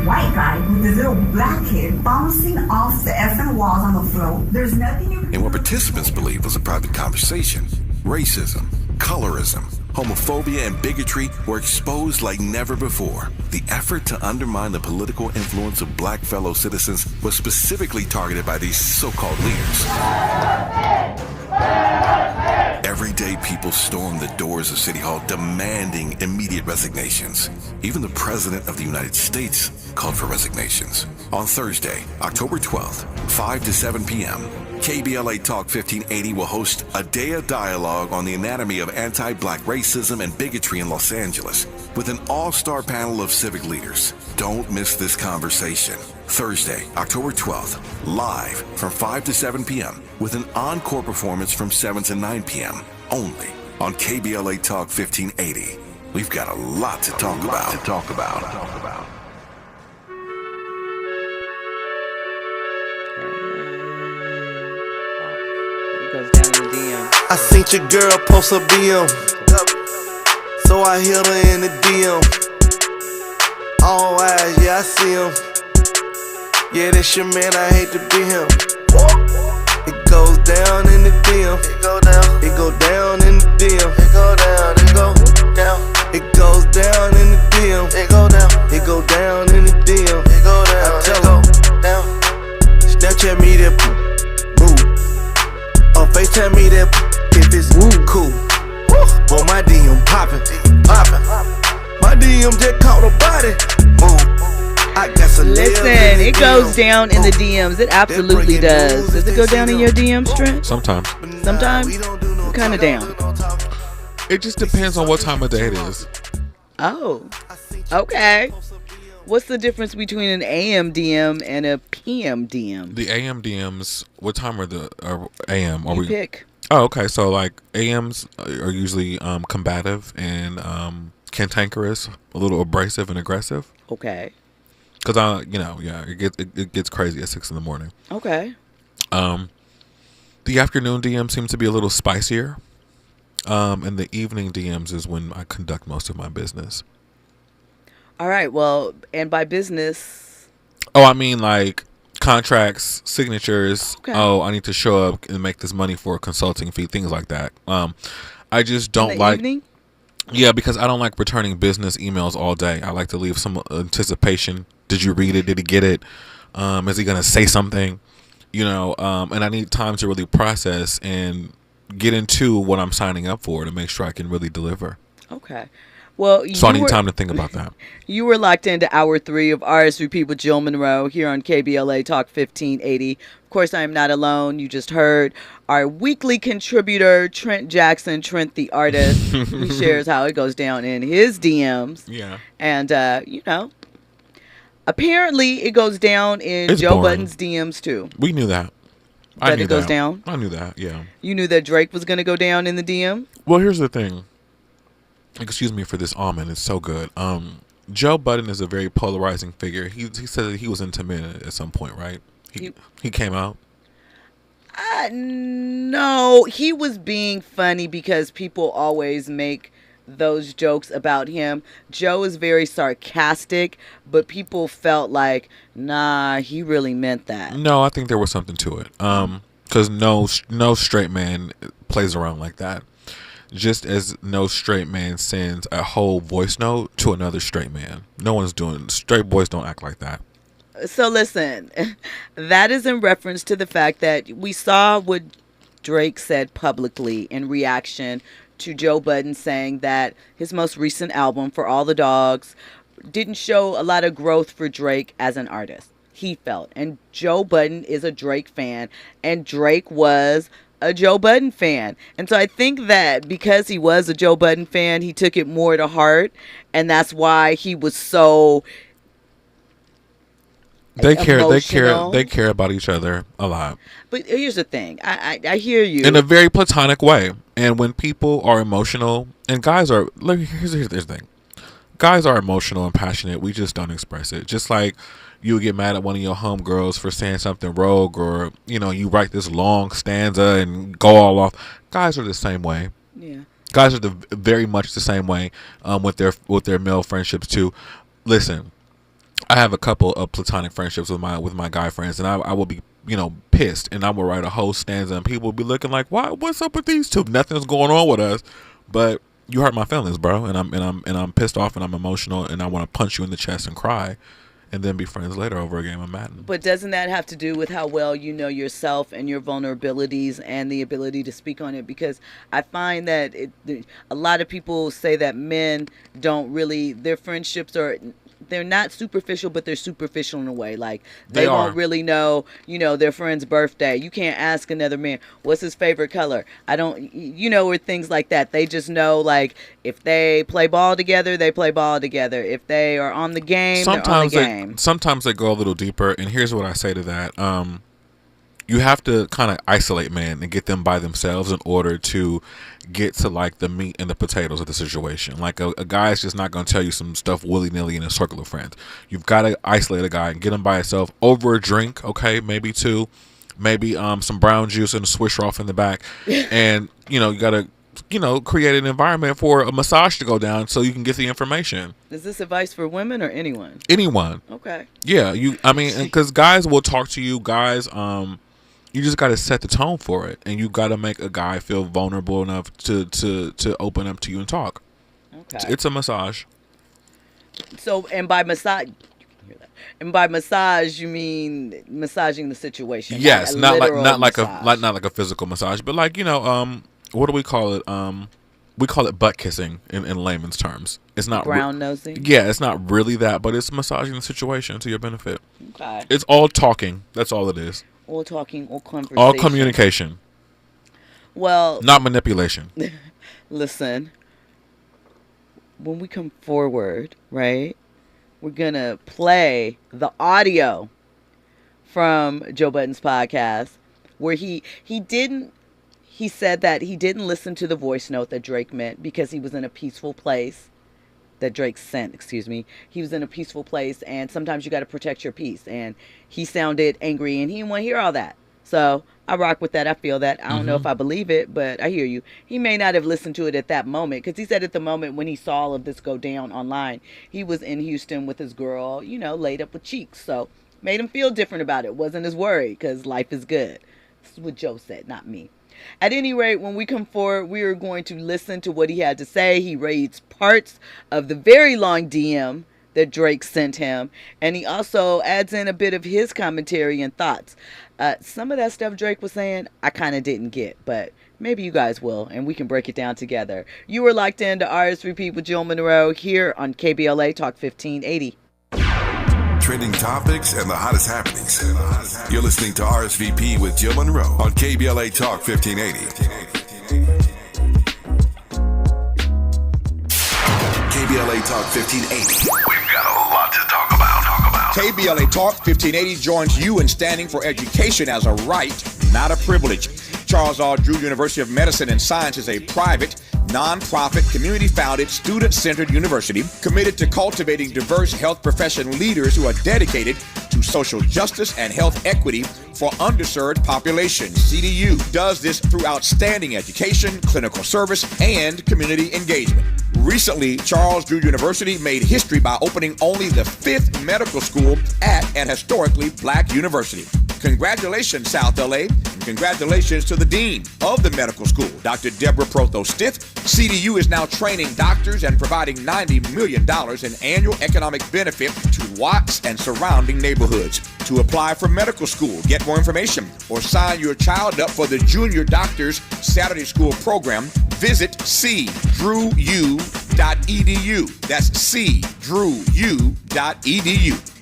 white guy with this little black kid bouncing off the effing walls on the floor. There's nothing you can do. And what participants believe was a private conversation, racism, colorism, homophobia, and bigotry were exposed like never before. The effort to undermine the political influence of black fellow citizens was specifically targeted by these so-called leaders. Everyday people stormed the doors of City Hall demanding immediate resignations. Even the President of the United States called for resignations. On Thursday, October 12th, 5 to 7 p.m., KBLA Talk 1580 will host a day of dialogue on the anatomy of anti-black racism and bigotry in Los Angeles with an all-star panel of civic leaders. Don't miss this conversation. Thursday, October 12th, live from 5 to 7 p.m. with an encore performance from 7 to 9 p.m. only on KBLA Talk 1580. We've got a lot to talk about. Goes down in the DM. I seen your girl post a BM, so I hit her in the DM. All eyes, yeah, I see him. Yeah, that's your man, I hate to be him. It goes down in the DM. It go down. It go down in the DM. It go down. It go down. It goes down in the DM. It go down. It go down in the DM. It go down. I tell her down. Snapchat me that move. Or FaceTime me that if it's cool. Boy, my DM poppin'. My DM just caught a body. Move. I got some. Listen, it goes down in the DMs. It absolutely does. Does it go down in your DMs, Trent? Sometimes. Sometimes? What kind of down? It just depends on what time of day it is. Oh, okay. What's the difference between an AM DM and a PM DM? The AM DMs, what time are the AM? Are You we pick. Oh, okay. So like AMs are usually combative and cantankerous, a little abrasive and aggressive. Okay. Because it gets crazy at 6 a.m. Okay. The afternoon DM seems to be a little spicier. And the evening DMs is when I conduct most of my business. All right. Well, and by business. Oh, I mean like contracts, signatures. Okay. Oh, I need to show up and make this money for a consulting fee, things like that. I just don't In the like. evening? Yeah, because I don't like returning business emails all day. I like to leave some anticipation. Did you read it? Did he get it? Is he gonna say something? And I need time to really process and get into what I'm signing up for to make sure I can really deliver. Okay. Well, so I need time to think about that. You were locked into hour 3 of RSVP with Jill Munroe here on KBLA Talk 1580. Of course, I am not alone. You just heard our weekly contributor, Trent Jackson, Trent the artist. He shares how it goes down in his DMs. Yeah. And, apparently it goes down in Joe Budden's DMs too. We knew that. That it goes down? I knew that, yeah. You knew that Drake was going to go down in the DM? Well, here's the thing. Excuse me for this almond. It's so good. Joe Budden is a very polarizing figure. He said that he was into men at some point, right? He came out. No, he was being funny because people always make those jokes about him. Joe is very sarcastic, but people felt like, nah, he really meant that. No, I think there was something to it. Because no straight man plays around like that. Just as no straight man sends a whole voice note to another straight man. Straight boys don't act like that. So listen, that is in reference to the fact that we saw what Drake said publicly in reaction to Joe Budden saying that his most recent album, For All the Dogs, didn't show a lot of growth for Drake as an artist, he felt. And Joe Budden is a Drake fan, and Drake was a Joe Budden fan. And so I think that because he was a Joe Budden fan, he took it more to heart, and that's why he was so They care about each other a lot. But here's the thing. I hear you. In a very platonic way. And when people are emotional, and guys are, here's the thing. Guys are emotional and passionate. We just don't express it. Just like you get mad at one of your homegirls for saying something rogue, or, you write this long stanza and go all off. Guys are the same way. Yeah. Guys are very much the same way with their male friendships too. Listen, I have a couple of platonic friendships with my guy friends, and I will be, pissed, and I will write a whole stanza, and people will be looking like, "Why? What's up with these two? Nothing's going on with us." But you hurt my feelings, bro, and I'm pissed off, and I'm emotional, and I want to punch you in the chest and cry, and then be friends later over a game of Madden. But doesn't that have to do with how well you know yourself and your vulnerabilities and the ability to speak on it? Because I find that a lot of people say that men don't really, their friendships they're not superficial, but they're superficial in a way. Like they won't really know, their friend's birthday. You can't ask another man, what's his favorite color? I don't, or things like that. They just know, like, if they play ball together, they play ball together. If they are on the game, they're on the game. Sometimes they go a little deeper, and here's what I say to that. You have to kind of isolate men and get them by themselves in order to get to like the meat and the potatoes of the situation. Like a guy's just not going to tell you some stuff willy-nilly in a circle of friends. You've got to isolate a guy and get him by himself over a drink, okay, maybe two, maybe some brown juice and a swisher off in the back. And, you got to, create an environment for a massage to go down so you can get the information. Is this advice for women or anyone? Anyone. Okay. Yeah, because guys will talk to you. Guys, you just got to set the tone for it, and you got to make a guy feel vulnerable enough to open up to you and talk. Okay. It's a massage. So, and by massage, you mean massaging the situation? Yes, not like a physical massage, but like what do we call it? We call it butt kissing in layman's terms. It's not brown nosing. Yeah, it's not really that, but it's massaging the situation to your benefit. Okay. It's all talking. That's all it is. All talking, all conversation. All communication. Well, not manipulation. Listen, when we come forward, right, we're going to play the audio from Joe Budden's podcast where he said that he didn't listen to the voice note that Drake meant because he was in a peaceful place. That Drake sent, he was in a peaceful place, and sometimes you got to protect your peace, and he sounded angry, and he didn't want to hear all that. So I rock with that. I feel that. I don't know if I believe it, but I hear you. He may not have listened to it at that moment, because he said at the moment when he saw all of this go down online, he was in Houston with his girl, laid up with cheeks. So made him feel different about it. Wasn't as worried, because life is good. This is what Joe said, not me. At any rate, when we come forward, we are going to listen to what he had to say. He reads parts of the very long DM that Drake sent him, and he also adds in a bit of his commentary and thoughts. Some of that stuff Drake was saying, I kind of didn't get, but maybe you guys will, and we can break it down together. You are locked into RSVP with Jill Munroe here on KBLA Talk 1580. Trending topics and the hottest happenings. You're listening to RSVP with Jill Munroe on KBLA Talk 1580. KBLA Talk 1580. We've got a lot to talk about. KBLA Talk 1580 joins you in standing for education as a right, not a privilege. Charles R. Drew University of Medicine and Science is a private, non-profit, community-founded, student-centered university committed to cultivating diverse health profession leaders who are dedicated to social justice and health equity for underserved populations. CDU does this through outstanding education, clinical service, and community engagement. Recently, Charles Drew University made history by opening only the 5th medical school at an historically black university. Congratulations, South LA, and congratulations to the Dean of the medical school, Dr. Deborah Protho-Stith. CDU is now training doctors and providing $90 million in annual economic benefit to Watts and surrounding neighborhoods. To apply for medical school, get more information, or sign your child up for the Junior Doctors Saturday School program, visit cdrewu.edu. That's cdrewu.edu.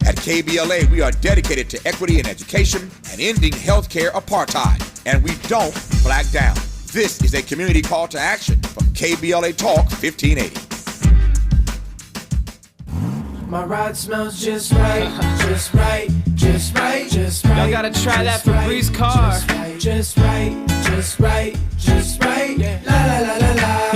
At KBLA, we are dedicated to equity in education and ending healthcare apartheid, and we don't black down. This is a community call to action from KBLA Talk 1580. My ride smells just right, just right, just right, just right. Y'all gotta try that Febreze car. Just right, just right, just right, yeah. La la la la la.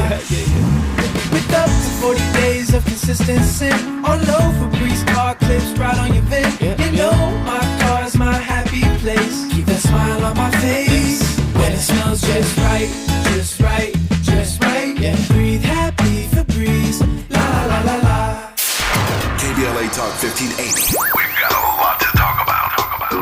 With up to 40 days of consistency on low Febreze car clips right on your vent. You know my car's my happy place. Keep that smile on my face when it smells just right, just right, just right. Yeah, breathe happy Febreze. La la la la la. KBLA Talk 1580.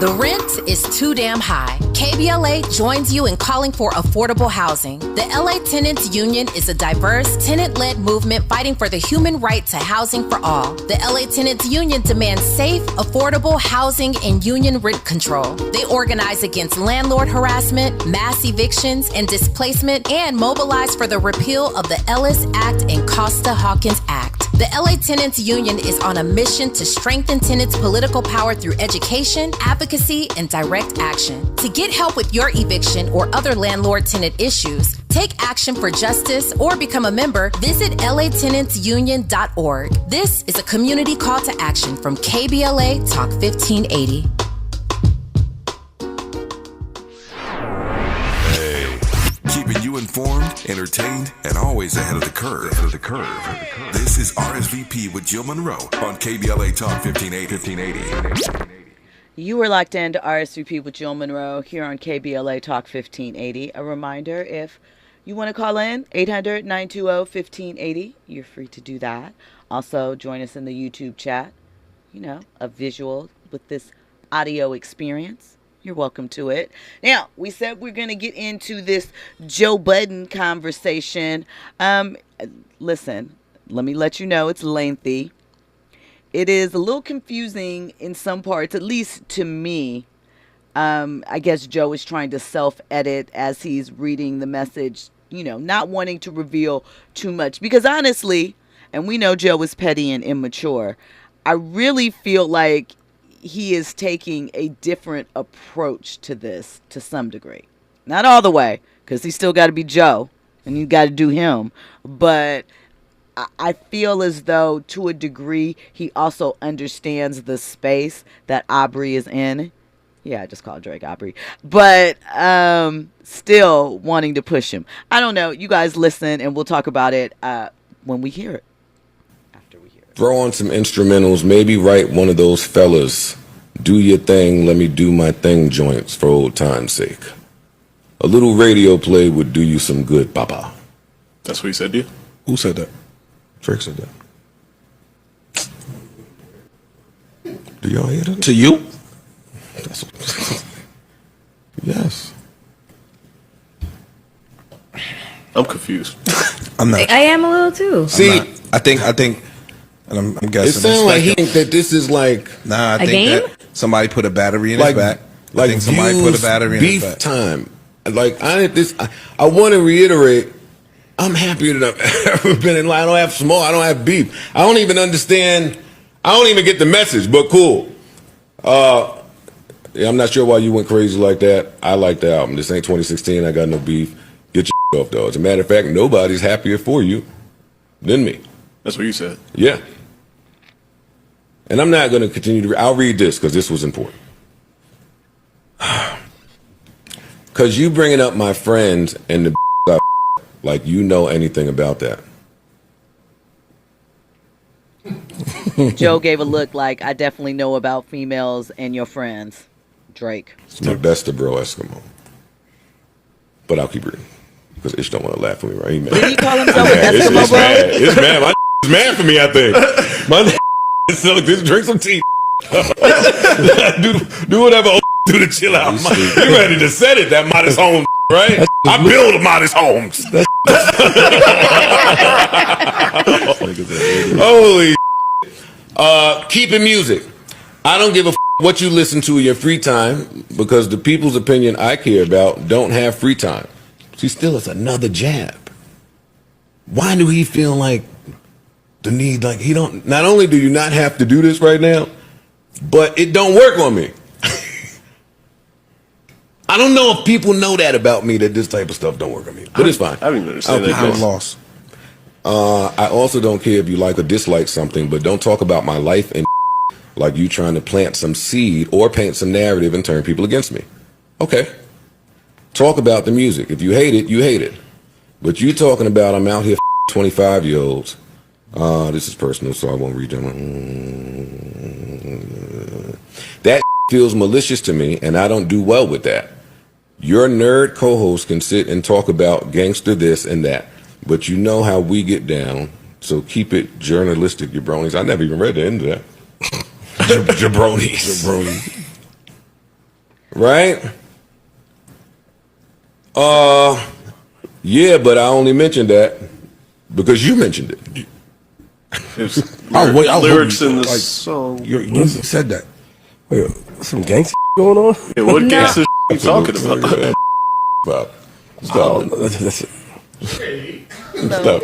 The rent is too damn high. KBLA joins you in calling for affordable housing. The LA Tenants Union is a diverse, tenant-led movement fighting for the human right to housing for all. The LA Tenants Union demands safe, affordable housing and union rent control. They organize against landlord harassment, mass evictions, and displacement, and mobilize for the repeal of the Ellis Act and Costa-Hawkins Act. The LA Tenants Union is on a mission to strengthen tenants' political power through education, advocacy, and direct action. To get help with your eviction or other landlord-tenant issues, take action for justice, or become a member, visit latenantsunion.org. This is a community call to action from KBLA Talk 1580. Keeping you informed, entertained, and always ahead of the curve. This is RSVP with Jill Munroe on KBLA Talk 1580. You are locked into RSVP with Jill Munroe here on KBLA Talk 1580. A reminder, if you want to call in, 800-920-1580. You're free to do that. Also, join us in the YouTube chat. You know, a visual with this audio experience. You're welcome to it. Now, we said we're going to get into this Joe Budden conversation. Listen, let me let you know it's lengthy. It is a little confusing in some parts, at least to me. I guess Joe is trying to self-edit as he's reading the message, you know, not wanting to reveal too much. Because honestly, and we know Joe is petty and immature, I really feel like he is taking a different approach to this to some degree. Not all the way, because he's still got to be Joe, and you got to do him. But I feel as though, to a degree, he also understands the space that Aubrey is in. Yeah, I just called Drake Aubrey. But still wanting to push him. I don't know. You guys listen, and we'll talk about it when we hear it. Throw on some instrumentals, maybe write one of those fellas, do your thing, let me do my thing joints for old time's sake. A little radio play would do you some good, papa. That's what he said to you? Who said that? Drake said that. Do y'all hear that? To you? That's yes. I'm confused. I'm not. I am a little too. See, I think, and I'm guessing. It sounds like he thinks that this is like I think game? that somebody put a battery in like his back. like I think somebody put a battery in his beef back. time. Like I want to reiterate. I'm happy that I've ever been in line. I don't have small. I don't have beef. I don't even understand. I don't even get the message. But cool. Yeah, I'm not sure why you went crazy like that. I like the album. This ain't 2016. I got no beef. Get your off, though. As a matter of fact, nobody's happier for you than me. That's what you said. Yeah. And I'm not going to continue to I'll read this because this was important. Because you bringing up my friends and the like you know anything about that. Joe gave a look like, I definitely know about females and your friends. Drake. It's my best of bro Eskimo. But I'll keep reading. Because Ish don't want to laugh at me, right? He mad. Did he call himself an Eskimo bro? It's mad. My is mad for me, I think. My so just drink some tea. do whatever do to chill out. You ready to set it, that modest home, right? I build modest homes. Holy keeping music. I don't give a what you listen to in your free time because the people's opinion I care about don't have free time. See, still it's another jab. Why do he feel like the need, like he don't, not only do you not have to do this right now, but it don't work on me. I don't know if people know that about me, that this type of stuff don't work on me, but it's fine. I don't even understand that. I'm lost. I also don't care if you like or dislike something, but don't talk about my life and like you trying to plant some seed or paint some narrative and turn people against me. Okay. Talk about the music. If you hate it, you hate it. But you talking about I'm out here 25-year-olds. This is personal, so I won't read them. That feels malicious to me, and I don't do well with that. Your nerd co-host can sit and talk about gangster this and that, but you know how we get down, so keep it journalistic, jabronis. I never even read the end of that. Jabronis. right? Yeah, but I only mentioned that because you mentioned it. Lyrics in the song. You said that. Wait, some gangster going on? Yeah, what gangster you talking about? Stop. Stop. Just stop.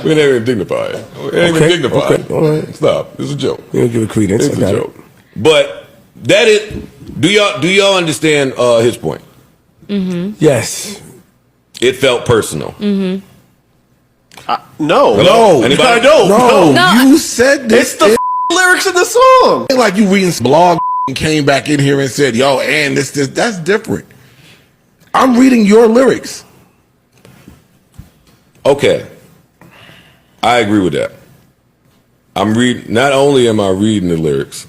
We ain't even dignified. We ain't even dignified. Okay. All right. Stop. It's a joke. You don't give it credence. It's I a got joke. But that is. Do y'all understand his point? Mm-hmm. Yes. It felt personal. Mm-hmm. No. Hello? Anybody? I don't. No. You said this. It's the lyrics in the song. Ain't like you reading some blog and came back in here and said, yo, and this. That's different. I'm reading your lyrics. Okay. I agree with that. I'm reading. Not only am I reading the lyrics,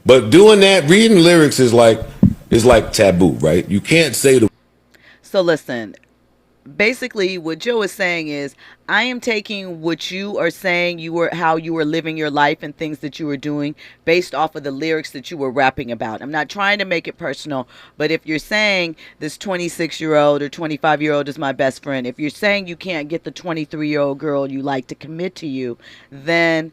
but doing that, reading lyrics is like taboo, right? You can't say the. So listen, basically what Joe is saying is, I am taking what you are saying, how you were living your life and things that you were doing based off of the lyrics that you were rapping about. I'm not trying to make it personal, but if you're saying this 26-year-old or 25-year-old is my best friend, if you're saying you can't get the 23-year-old girl you like to commit to you, then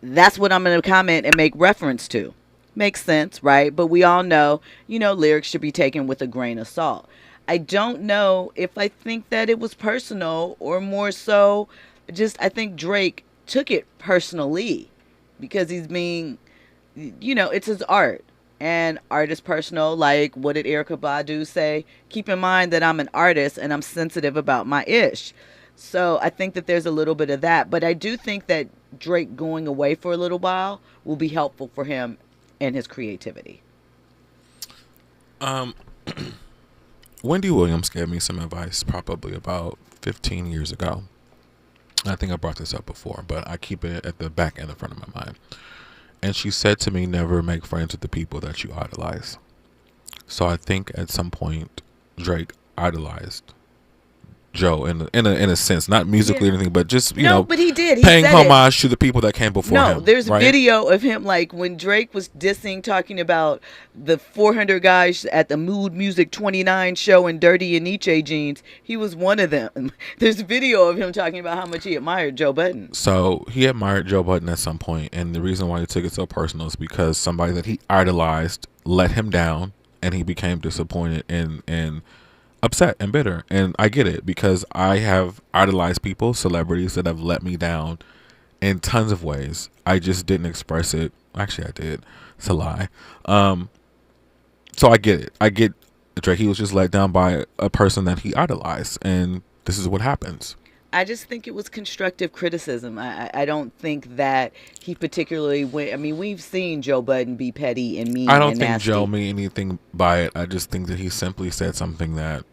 that's what I'm going to comment and make reference to. Makes sense, right? But we all know, lyrics should be taken with a grain of salt. I don't know if I think that it was personal or more so I think Drake took it personally because he's being, it's his art. And art is personal. Like, what did Erykah Badu say? Keep in mind that I'm an artist and I'm sensitive about my ish. So I think that there's a little bit of that. But I do think that Drake going away for a little while will be helpful for him and his creativity. Wendy Williams gave me some advice probably about 15 years ago. I think I brought this up before, but I keep it at the back end of front of my mind. And she said to me, never make friends with the people that you idolize. So I think at some point Drake idolized Joe in a sense, not musically or anything, but just but he did. He paying said homage to the people that came before him. No, there's right? video of him like when Drake was dissing, talking about the 400 guys at the Mood Music 29 show in Dirty and Nietzsche jeans. He was one of them. There's video of him talking about how much he admired Joe Budden. So he admired Joe Budden at some point, and the reason why he took it so personal is because somebody that he idolized let him down, and he became disappointed and upset and bitter. And I get it, because I have idolized people, celebrities that have let me down in tons of ways. I just didn't express it. Actually, I did. It's a lie. So I get it. I get Drake. He was just let down by a person that he idolized, and this is what happens. I just think it was constructive criticism. I don't think that he particularly went. I mean, we've seen Joe Budden be petty and mean. I don't and think nasty. Joe meant anything by it. I just think that he simply said something that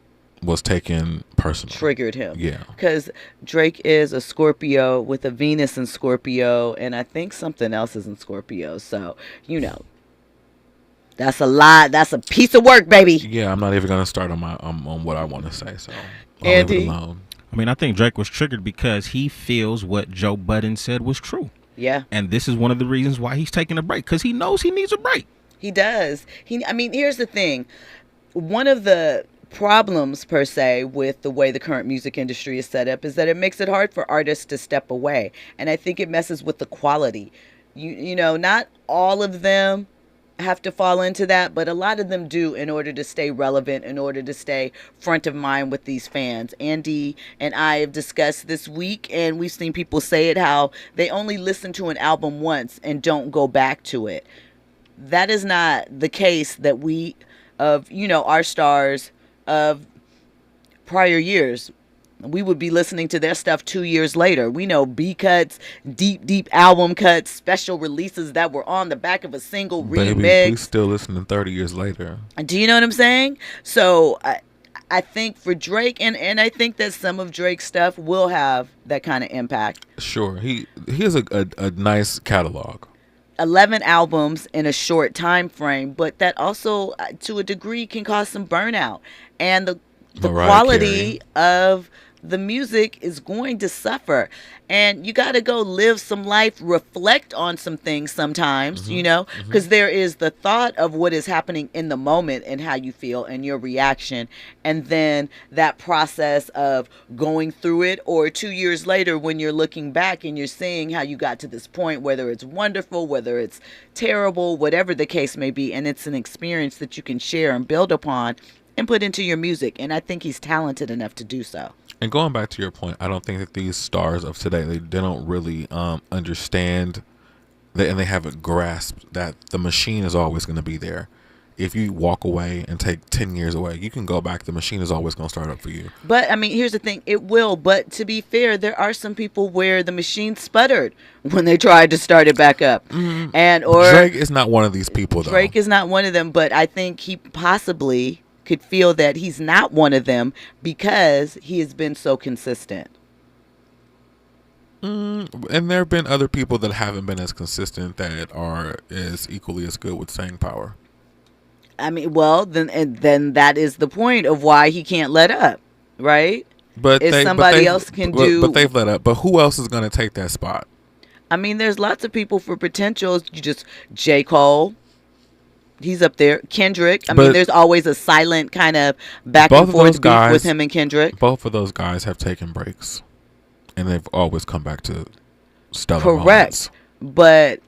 was taken personally. Triggered him. Yeah. Because Drake is a Scorpio with a Venus in Scorpio, and I think something else is in Scorpio. So, that's a lot. That's a piece of work, baby. Yeah, I'm not even going to start on my on what I want to say, so I'll Andy? leave it alone. I mean, I think Drake was triggered because he feels what Joe Budden said was true. Yeah. And this is one of the reasons why he's taking a break, because he knows he needs a break. He does. Here's the thing. One of the problems, per se, with the way the current music industry is set up is that it makes it hard for artists to step away. And I think it messes with the quality. Not all of them have to fall into that, but a lot of them do in order to stay relevant, in order to stay front of mind with these fans. Andy and I have discussed this week, and we've seen people say it, how they only listen to an album once and don't go back to it. That is not the case that our stars of prior years. We would be listening to their stuff 2 years later. We know B cuts, deep album cuts, special releases that were on the back of a single remix. Baby, we still listening 30 years later. Do you know what I'm saying? So I think for Drake, and I think that some of Drake's stuff will have that kind of impact. Sure, he has a nice catalog. 11 albums in a short time frame, but that also, to a degree, can cause some burnout. And the quality of the music is going to suffer. And you got to go live some life, reflect on some things sometimes, you know, because there is the thought of what is happening in the moment and how you feel and your reaction. And then that process of going through it, or 2 years later when you're looking back and you're seeing how you got to this point, whether it's wonderful, whether it's terrible, whatever the case may be. And it's an experience that you can share and build upon and put into your music. And I think he's talented enough to do so. And going back to your point, I don't think that these stars of today, they don't really understand that, and they haven't grasped that the machine is always going to be there. If you walk away and take 10 years away, you can go back. The machine is always going to start up for you. But, I mean, here's the thing. It will. But to be fair, there are some people where the machine sputtered when they tried to start it back up. Or Drake is not one of these people, though. Drake is not one of them. But I think he possibly could feel that he's not one of them because he has been so consistent. And there have been other people that haven't been as consistent that are as equally as good with staying power. I mean, well, then that is the point of why he can't let up, right? But if somebody else can do, but they've let up. But who else is going to take that spot? I mean, there's lots of people for potentials. You just J. Cole. He's up there. Kendrick. I mean, there's always a silent kind of back and forth beef with him and Kendrick. Both of those guys have taken breaks, and they've always come back to stellar Correct. moments. But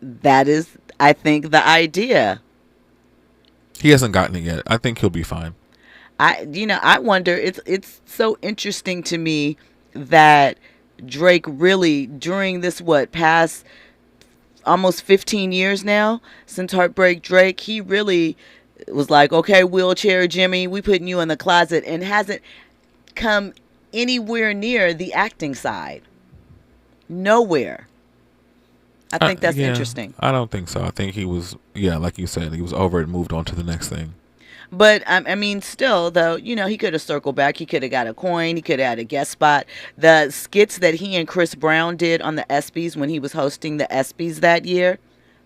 that is, I think, the idea. He hasn't gotten it yet. I think he'll be fine. I wonder. It's so interesting to me that Drake really, during this past almost 15 years now since Heartbreak Drake, he really was like, okay, wheelchair Jimmy, we putting you in the closet, and hasn't come anywhere near the acting side. Nowhere. I think that's interesting. I don't think so. I think he was, like you said, he was over it and moved on to the next thing. But, I mean, still, though, you know, he could have circled back. He could have got a coin. He could have had a guest spot. The skits that he and Chris Brown did on the ESPYs when he was hosting the ESPYs that year,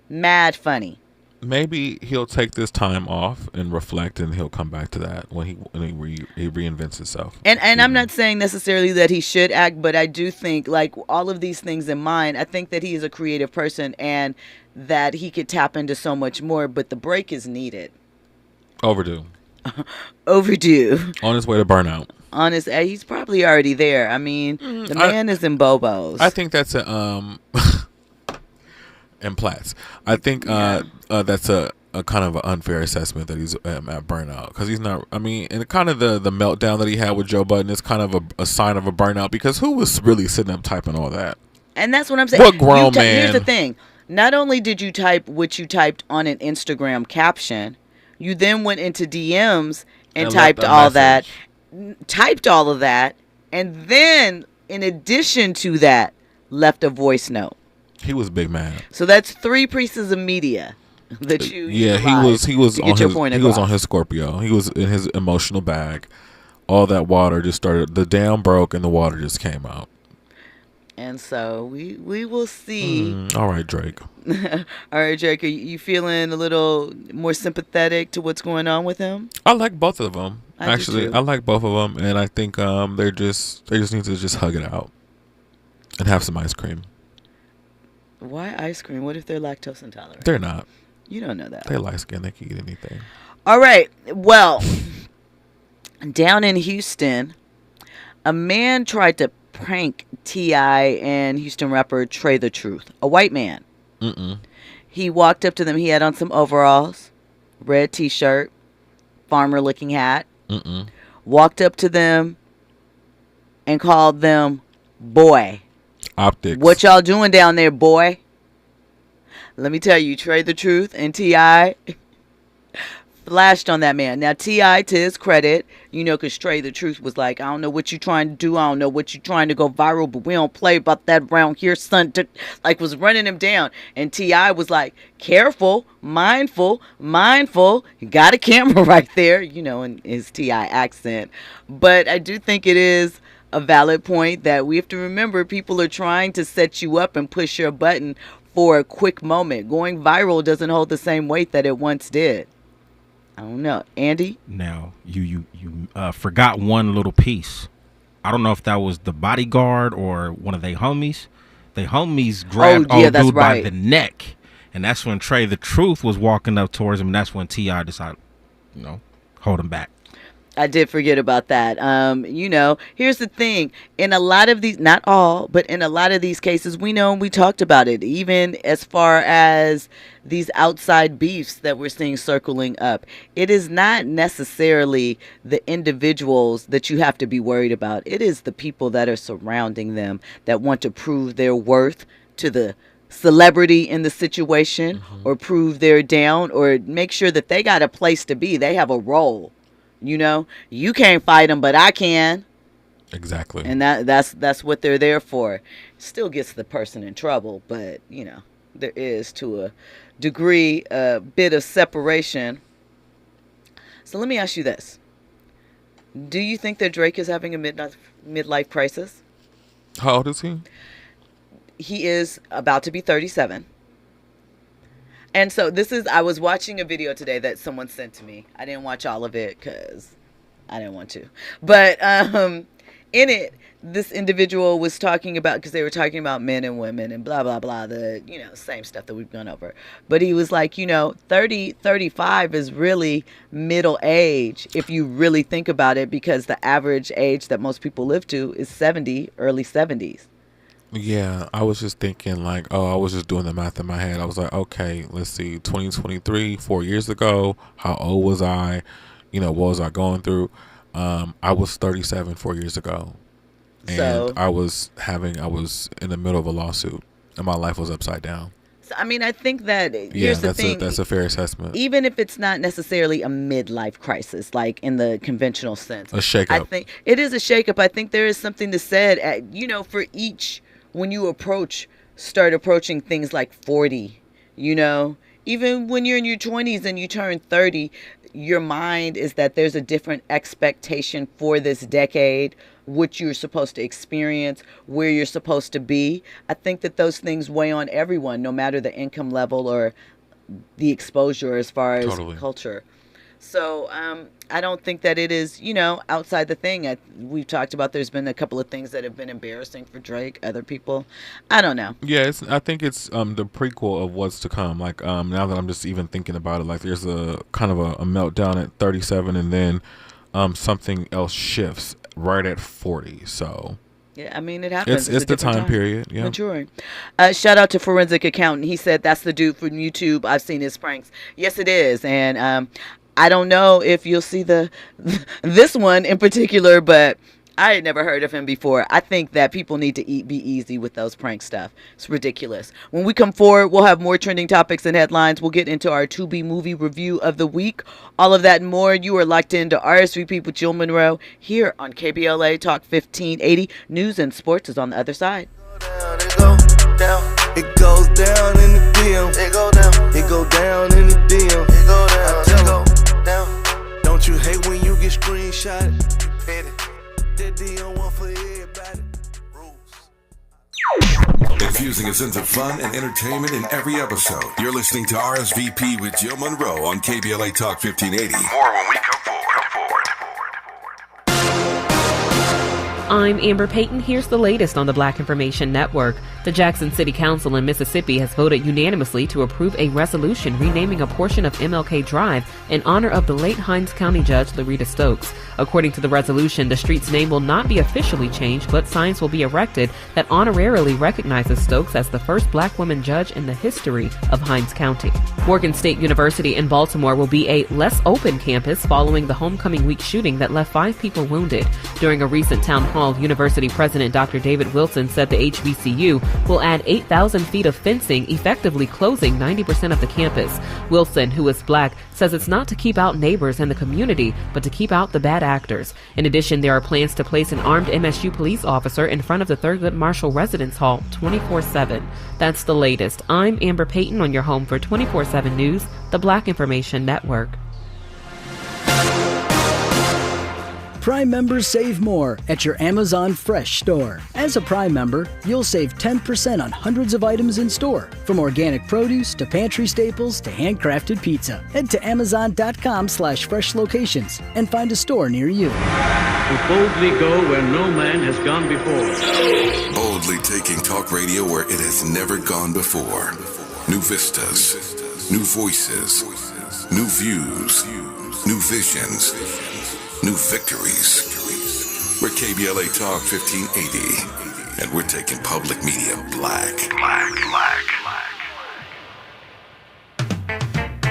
mad funny. Maybe he'll take this time off and reflect, and he'll come back to that when he reinvents himself. And I'm not saying necessarily that he should act, but I do think, like, all of these things in mind, I think that he is a creative person and that he could tap into so much more, but the break is needed. Overdue. On his way to burnout. He's probably already there. I mean, the man is in Bobos. I think that's and Platts. I think that's a kind of an unfair assessment that he's at burnout, because he's not. I mean, and kind of the meltdown that he had with Joe Budden is kind of a sign of a burnout, because who was really sitting up typing all that? And that's what I'm saying. What grown man? Here's the thing. Not only did you type what you typed on an Instagram caption, you then went into DMs and typed all of that, and then, in addition to that, left a voice note. He was big mad. So that's 3 pieces of media that you he was on his Scorpio. He was in his emotional bag. All that water just started. The dam broke and the water just came out. And so we will see. All right, Drake. All right, Drake. Are you feeling a little more sympathetic to what's going on with him? I like both of them. I like both of them, and I think they just need to just hug it out and have some ice cream. Why ice cream? What if they're lactose intolerant? They're not. You don't know that. They're light skinned. They can eat anything. All right. Well, down in Houston, a man tried to prank T.I. and Houston rapper Trey the Truth, a white man. He walked up to them. He had on some overalls, red t-shirt, farmer-looking hat. Walked up to them and called them boy. Optics. What y'all doing down there, boy? Let me tell you, Trey the Truth and T.I. flashed on that man. Now, T.I., to his credit, you know, because Trey the Truth was like, I don't know what you trying to do. I don't know what you trying to go viral, but we don't play about that around here, son. Like, was running him down. And T.I. was like, careful, mindful. You got a camera right there, you know, in his T.I. accent. But I do think it is a valid point that we have to remember people are trying to set you up and push your button for a quick moment. Going viral doesn't hold the same weight that it once did. I don't know. Andy? Now, you forgot one little piece. I don't know if that was the bodyguard or one of their homies. They homies grabbed that's dude right. by the neck. And that's when Trey the Truth was walking up towards him. And that's when T.I. decided, hold him back. I did forget about that. Here's the thing. In a lot of these, not all, but in a lot of these cases, we talked about it, even as far as these outside beefs that we're seeing circling up. It is not necessarily the individuals that you have to be worried about. It is the people that are surrounding them that want to prove their worth to the celebrity in the situation, or prove they're down, or make sure that they got a place to be. They have a role. You can't fight them, but I can. Exactly. And that's what they're there for. Still gets the person in trouble, but there is, to a degree, a bit of separation. So let me ask you this: do you think that Drake is having a midlife crisis? How old is he? He is about to be 37. And so I was watching a video today that someone sent to me. I didn't watch all of it because I didn't want to. But in it, this individual was talking about, because they were talking about men and women and blah, blah, blah, the, same stuff that we've gone over. But he was like, 30, 35 is really middle age if you really think about it, because the average age that most people live to is 70, early 70s. Yeah, I was just thinking I was just doing the math in my head. I was like, okay, let's see, 2023, 4 years ago, how old was I? What was I going through? I was 37 4 years ago. And I was in the middle of a lawsuit and my life was upside down. So, I think that here's the thing. That's a fair assessment. Even if it's not necessarily a midlife crisis, like in the conventional sense. A shakeup. I think it is a shakeup. I think there is something to said for each, when you start approaching things like 40, even when you're in your 20s and you turn 30, your mind is that there's a different expectation for this decade, what you're supposed to experience, where you're supposed to be. I think that those things weigh on everyone, no matter the income level or the exposure as far as culture. So I don't think that it is, outside the thing. We've talked about there's been a couple of things that have been embarrassing for Drake, other people. I don't know. Yeah, I think it's the prequel of what's to come. Now that I'm just even thinking about it, there's a kind of a meltdown at 37 and then something else shifts right at 40. So yeah, it happens. It's the time period. Yeah. Maturing. Shout out to Forensic Accountant. He said that's the dude from YouTube. I've seen his pranks. Yes, it is. And I don't know if you'll see this one in particular, but I had never heard of him before. I think that people need to be easy with those prank stuff. It's ridiculous. When we come forward, we'll have more trending topics and headlines. We'll get into our to-be movie review of the week. All of that and more. You are locked into RSVP with Jill Munroe here on KBLA Talk 1580. News and sports is on the other side. It goes down in the DM. It go down. It go down in the DM. It go down. I tell down. Don't you hate when you get screenshotted? You petty. That DM one for everybody. Rules. Infusing a sense of fun and entertainment in every episode. You're listening to RSVP with Jill Munroe on KBLA Talk 1580. More when we come forward. I'm Amber Payton. Here's the latest on the Black Information Network. The Jackson City Council in Mississippi has voted unanimously to approve a resolution renaming a portion of MLK Drive in honor of the late Hinds County Judge Loretta Stokes. According to the resolution, the street's name will not be officially changed, but signs will be erected that honorarily recognizes Stokes as the first black woman judge in the history of Hinds County. Morgan State University in Baltimore will be a less open campus following the homecoming week shooting that left 5 people wounded. During a recent town hall, University President Dr. David Wilson said the HBCU will add 8,000 feet of fencing, effectively closing 90% of the campus. Wilson, who is black, says it's not to keep out neighbors and the community, but to keep out the bad actors. In addition, there are plans to place an armed MSU police officer in front of the Thurgood Marshall Residence Hall 24/7. That's the latest. I'm Amber Payton on your home for 24/7 News, the Black Information Network. Prime members save more at your Amazon Fresh store. As a Prime member, you'll save 10% on hundreds of items in store, from organic produce to pantry staples to handcrafted pizza. Head to Amazon.com/fresh locations and find a store near you. We boldly go where no man has gone before. Boldly taking talk radio where it has never gone before. New vistas, new voices, new views, new visions, new victories. We're KBLA Talk 1580, and we're taking public media black.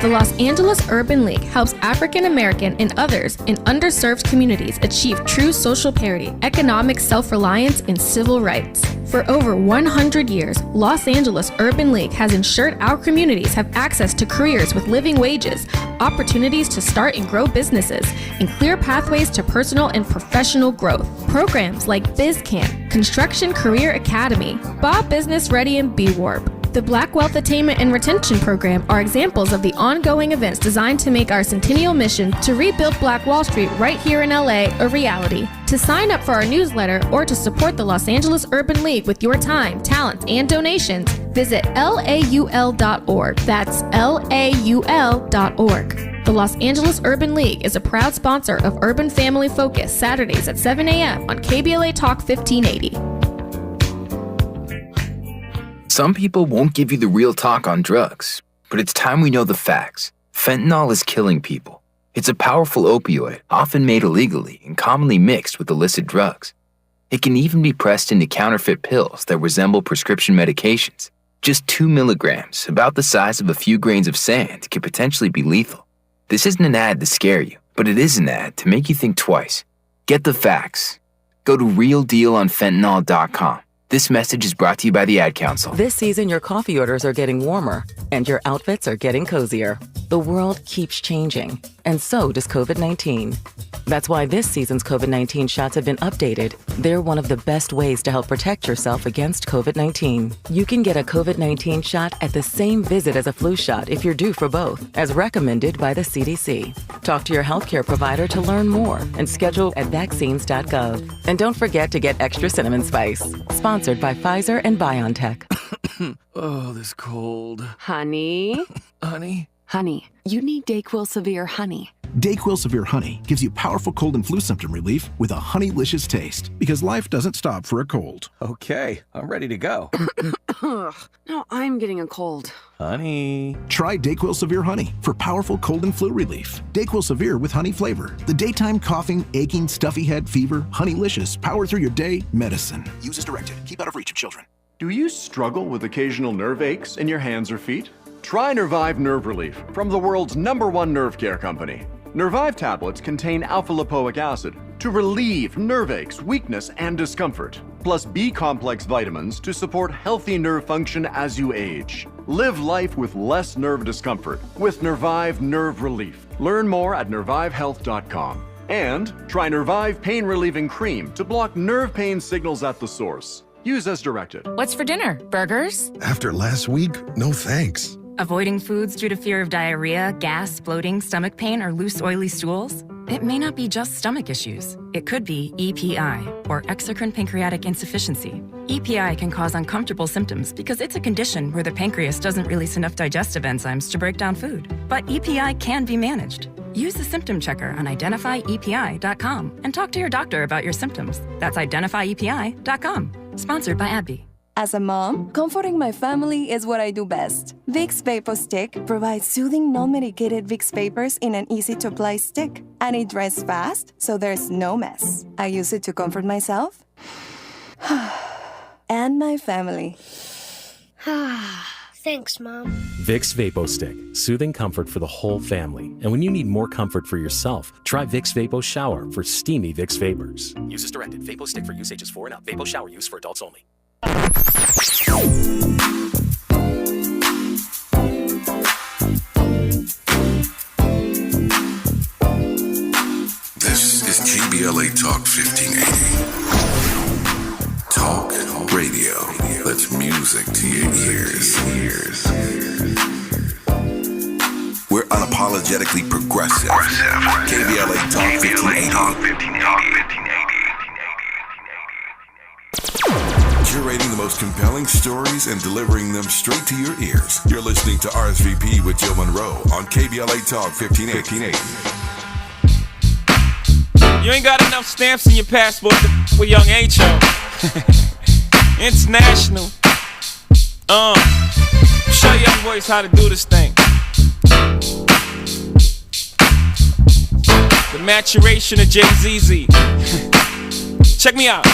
The Los Angeles Urban League helps African American and others in underserved communities achieve true social parity, economic self-reliance, and civil rights. For over 100 years, Los Angeles Urban League has ensured our communities have access to careers with living wages, opportunities to start and grow businesses, and clear pathways to personal and professional growth. Programs like BizCamp, Construction Career Academy, Bob Business Ready, and B-Warp. The Black Wealth Attainment and Retention Program are examples of the ongoing events designed to make our centennial mission to rebuild Black Wall Street right here in LA a reality. To sign up for our newsletter or to support the Los Angeles Urban League with your time, talent, and donations, visit laul.org. That's laul.org. The Los Angeles Urban League is a proud sponsor of Urban Family Focus, Saturdays at 7 a.m. on KBLA Talk 1580. Some people won't give you the real talk on drugs, but it's time we know the facts. Fentanyl is killing people. It's a powerful opioid, often made illegally and commonly mixed with illicit drugs. It can even be pressed into counterfeit pills that resemble prescription medications. Just 2 milligrams, about the size of a few grains of sand, could potentially be lethal. This isn't an ad to scare you, but it is an ad to make you think twice. Get the facts. Go to realdealonfentanyl.com. This message is brought to you by the Ad Council. This season, your coffee orders are getting warmer, and your outfits are getting cozier. The world keeps changing, and so does COVID-19. That's why this season's COVID-19 shots have been updated. They're one of the best ways to help protect yourself against COVID-19. You can get a COVID-19 shot at the same visit as a flu shot if you're due for both, as recommended by the CDC. Talk to your healthcare provider to learn more and schedule at vaccines.gov. And don't forget to get extra cinnamon spice. Sponsored by Pfizer and BioNTech. Oh, this cold. Honey? Honey? Honey, you need DayQuil Severe Honey. DayQuil Severe Honey gives you powerful cold and flu symptom relief with a honeylicious taste, because life doesn't stop for a cold. Okay, I'm ready to go. Now I'm getting a cold. Honey. Try DayQuil Severe Honey for powerful cold and flu relief. DayQuil Severe with honey flavor. The daytime coughing, aching, stuffy head, fever, honeylicious, power through your day medicine. Use as directed. Keep out of reach of children. Do you struggle with occasional nerve aches in your hands or feet? Try Nervive Nerve Relief from the world's #1 nerve care company. Nervive tablets contain alpha-lipoic acid to relieve nerve aches, weakness, and discomfort, plus B-complex vitamins to support healthy nerve function as you age. Live life with less nerve discomfort with Nervive Nerve Relief. Learn more at nervivehealth.com. And try Nervive Pain Relieving Cream to block nerve pain signals at the source. Use as directed. What's for dinner? Burgers? After last week, no thanks. Avoiding foods due to fear of diarrhea, gas, bloating, stomach pain, or loose, oily stools? It may not be just stomach issues. It could be EPI, or exocrine pancreatic insufficiency. EPI can cause uncomfortable symptoms because it's a condition where the pancreas doesn't release enough digestive enzymes to break down food. But EPI can be managed. Use the symptom checker on identifyepi.com and talk to your doctor about your symptoms. That's identifyepi.com. Sponsored by AbbVie. As a mom, comforting my family is what I do best. Vicks Vapor Stick provides soothing, non-medicated Vicks Vapors in an easy-to-apply stick. And it dries fast, so there's no mess. I use it to comfort myself and my family. Thanks, Mom. Vicks Vapo Stick, soothing comfort for the whole family. And when you need more comfort for yourself, try Vicks Vapo Shower for steamy Vicks Vapors. Use as directed. Vapo Stick for use ages 4 and up. Vapo Shower use for adults only. This is KBLA Talk 1580. Talk radio. That's music to your ears. We're unapologetic unapologetically progressive. KBLA Talk 1580. Curating the most compelling stories and delivering them straight to your ears. You're listening to RSVP with Jill Munroe on KBLA Talk 1580. You ain't got enough stamps in your passport with young H.O. International. Show young boys how to do this thing. The maturation of Jay-Z. Check me out.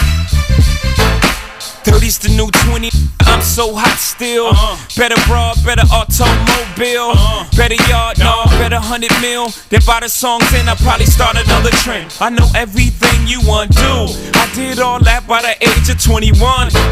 30's the new 20. I'm so hot still. Better broad, better automobile. Better yard, no, better 100 mil. They buy the songs and I probably start another trend. I know everything you want to do. I did all that by the age of 21.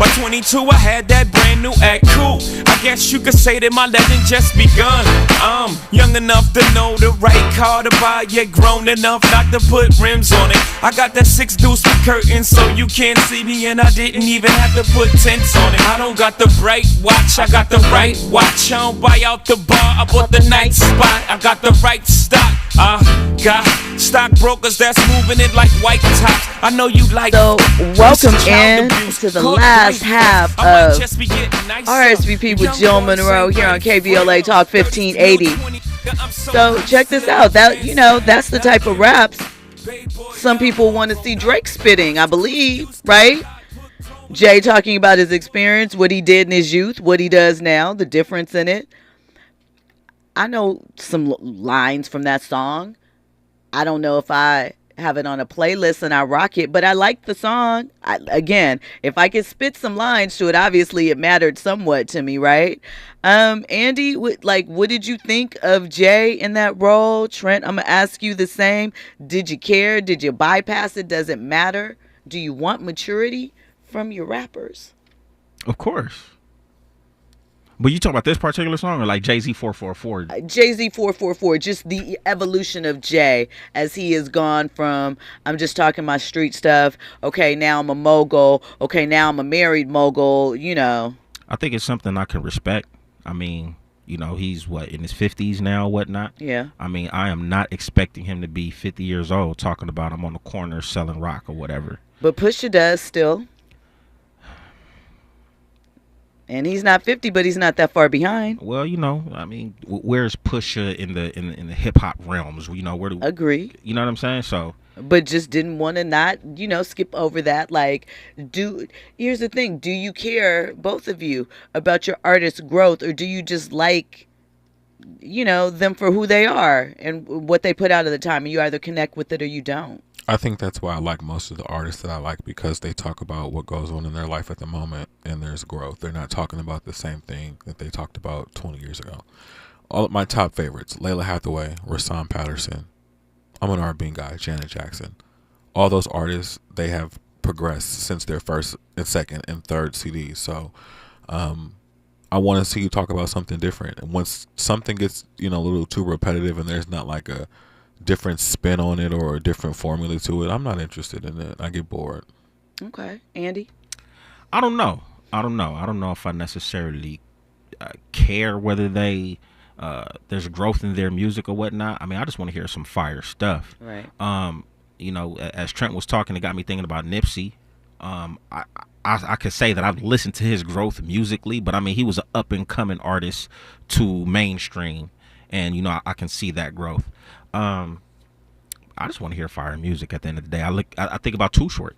By 22 I had that brand new act cool. I guess you could say that my legend just begun. I'm young enough to know the right car to buy, yet grown enough not to put rims on it. I got that 6 deuce with curtains so you can't see me, and I didn't even have to put tents on it. I don't got the bright watch, I got the right watch. I don't buy out the bar, I bought the night spot. I got the right stock. I got stockbrokers that's moving it like white tops. I know you like. So welcome in to the last half of RSVP with Jill Munroe here on KBLA Talk 1580. So check this out. That's the type of raps some people want to see Drake spitting, I believe, right? Jay talking about his experience, what he did in his youth, what he does now, the difference in it. I know some lines from that song. I don't know if I have it on a playlist and I rock it, but I like the song. Again, if I could spit some lines to it, obviously it mattered somewhat to me, right? Andy, what did you think of Jay in that role? Trent, I'm gonna ask you the same. Did you care? Did you bypass it? Does it matter? Do you want maturity from your rappers? Of course. But you talking about this particular song or like Jay-Z 444? Jay-Z 444, just the evolution of Jay as he has gone from, I'm just talking my street stuff, okay, now I'm a mogul, okay, now I'm a married mogul, I think it's something I can respect. I mean, he's in his 50s now, whatnot. Yeah. I mean, I am not expecting him to be 50 years old talking about I'm on the corner selling rock or whatever. But Pusha does still. And he's not 50, but he's not that far behind. Well, I mean, where's Pusha in the hip hop realms? Where do agree? You know what I'm saying? So, but just didn't want to not, skip over that. Here's the thing: do you care, both of you, about your artist's growth, or do you just like, them for who they are and what they put out at the time, and you either connect with it or you don't? I think that's why I like most of the artists that I like, because they talk about what goes on in their life at the moment and there's growth. They're not talking about the same thing that they talked about 20 years ago. All of my top favorites: Layla Hathaway, Rahsaan Patterson. I'm an R&B guy, Janet Jackson. All those artists, they have progressed since their first and second and third CDs. So I want to see you talk about something different. And once something gets, a little too repetitive and there's not like a different spin on it or a different formula to it, I'm not interested in it. I get bored. Okay. Andy? I don't know if I necessarily care whether there's growth in their music or whatnot. I mean, I just want to hear some fire stuff. Right. As Trent was talking, it got me thinking about Nipsey. I could say that I've listened to his growth musically, but I mean, he was an up and coming artist to mainstream, and I can see that growth. I just want to hear fire music at the end of the day. I think about Too Short.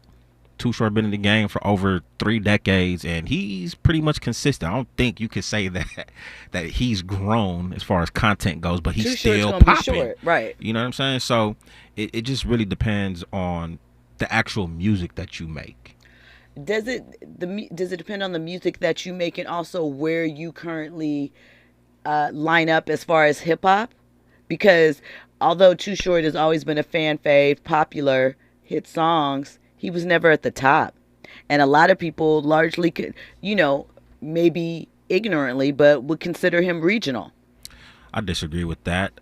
Too Short been in the game for over 3 decades, and he's pretty much consistent. I don't think you could say that he's grown as far as content goes, but he's still popping. Right. You know what I'm saying? So it just really depends on the actual music that you make. Does it depend on the music that you make and also where you currently line up as far as hip hop? Because although Too Short has always been a fan fave, popular hit songs, he was never at the top. And a lot of people largely could, maybe ignorantly, but would consider him regional. I disagree with that.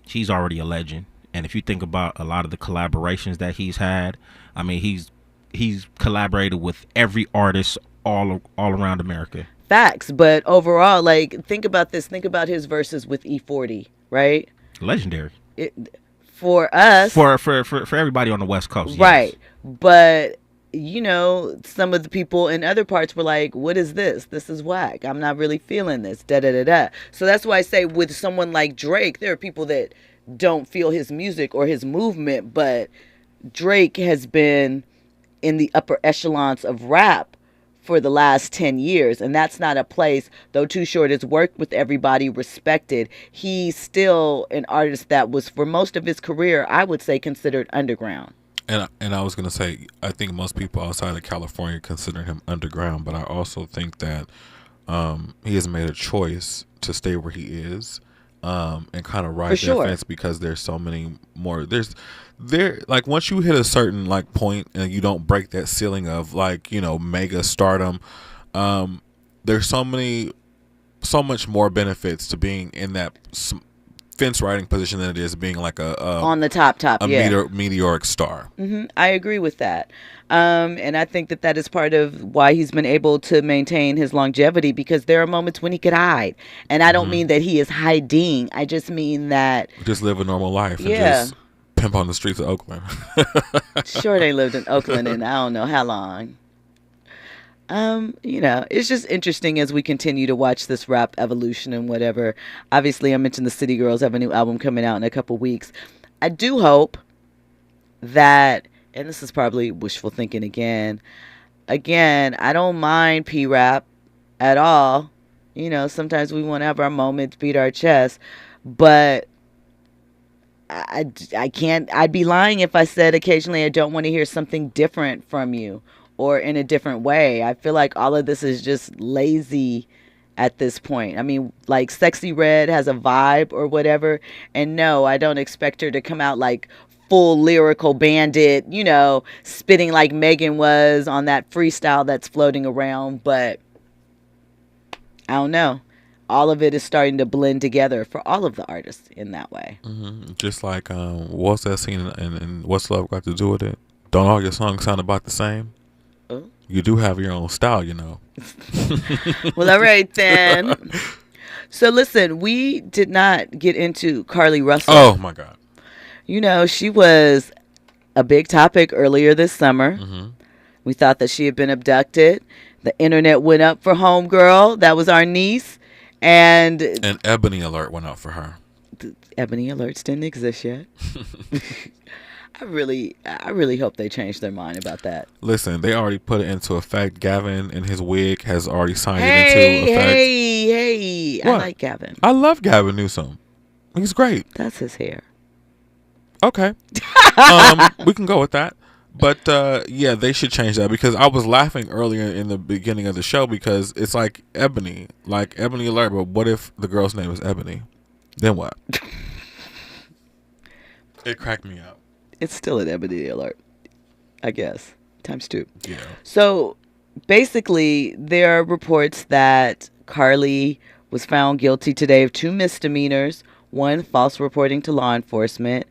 He's already a legend. And if you think about a lot of the collaborations that he's had, I mean, he's collaborated with every artist all around America. Facts. But overall, think about this. Think about his verses with E40, right? Legendary. For us. For everybody on the West Coast. Right. Yes. But, you know, some of the people in other parts were like, what is this? This is whack. I'm not really feeling this. Da-da-da-da. So that's why I say with someone like Drake, there are people that don't feel his music or his movement, but Drake has been in the upper echelons of rap for the last 10 years. And that's not a place, though Too Short has worked with everybody, respected. He's still an artist that was, for most of his career, I would say, considered underground. And I was going to say, I think most people outside of California consider him underground, but I also think that he has made a choice to stay where he is and kind of ride that fence, because there's so many more. Like once you hit a certain like point and you don't break that ceiling of like, you know, mega stardom, there's so much more benefits to being in that fence riding position than it is being like on the top meteoric star. Mm-hmm. I agree with that. And I think that is part of why he's been able to maintain his longevity, because there are moments when he could hide. And I don't mean that he is hiding. I just mean that just live a normal life and just pimp on the streets of Oakland. Sure, they lived in Oakland and I don't know how long. You know, it's just interesting as we continue to watch this rap evolution and whatever. Obviously, I mentioned the City Girls have a new album coming out in a couple weeks. I do hope that, and this is probably wishful thinking again, I don't mind P-Rap at all. You know, sometimes we want to have our moments, beat our chest, but I can't, I'd be lying if I said occasionally I don't want to hear something different from you or in a different way. I feel like all of this is just lazy at this point. I mean, like Sexy Red has a vibe or whatever, and no, I don't expect her to come out like full lyrical bandit, you know, spitting like Megan was on that freestyle that's floating around, but I don't know. All of it is starting to blend together for all of the artists in that way. Mm-hmm. Just like, what's that scene and What's Love Got to Do with It? Don't all your songs sound about the same? Oh. You do have your own style, you know. Well, all right then. So listen, we did not get into Carly Russell. Oh my God. You know, she was a big topic earlier this summer. Mm-hmm. We thought that she had been abducted. The internet went up for Homegirl. That was our niece. And an Ebony alert went out for her. Ebony alerts didn't exist yet. I really hope they change their mind about that. Listen, they already put it into effect. Gavin and his wig has already signed it into effect. Hey, I like Gavin. I love Gavin Newsom. He's great. That's his hair. Okay. We can go with that. But yeah, they should change that, because I was laughing earlier in the beginning of the show because it's like Ebony alert, but what if the girl's name is Ebony? Then what? It cracked me up. It's still an Ebony alert, I guess. Times 2. Yeah. So basically, there are reports that Carly was found guilty today of 2 misdemeanors. One, false reporting to law enforcement,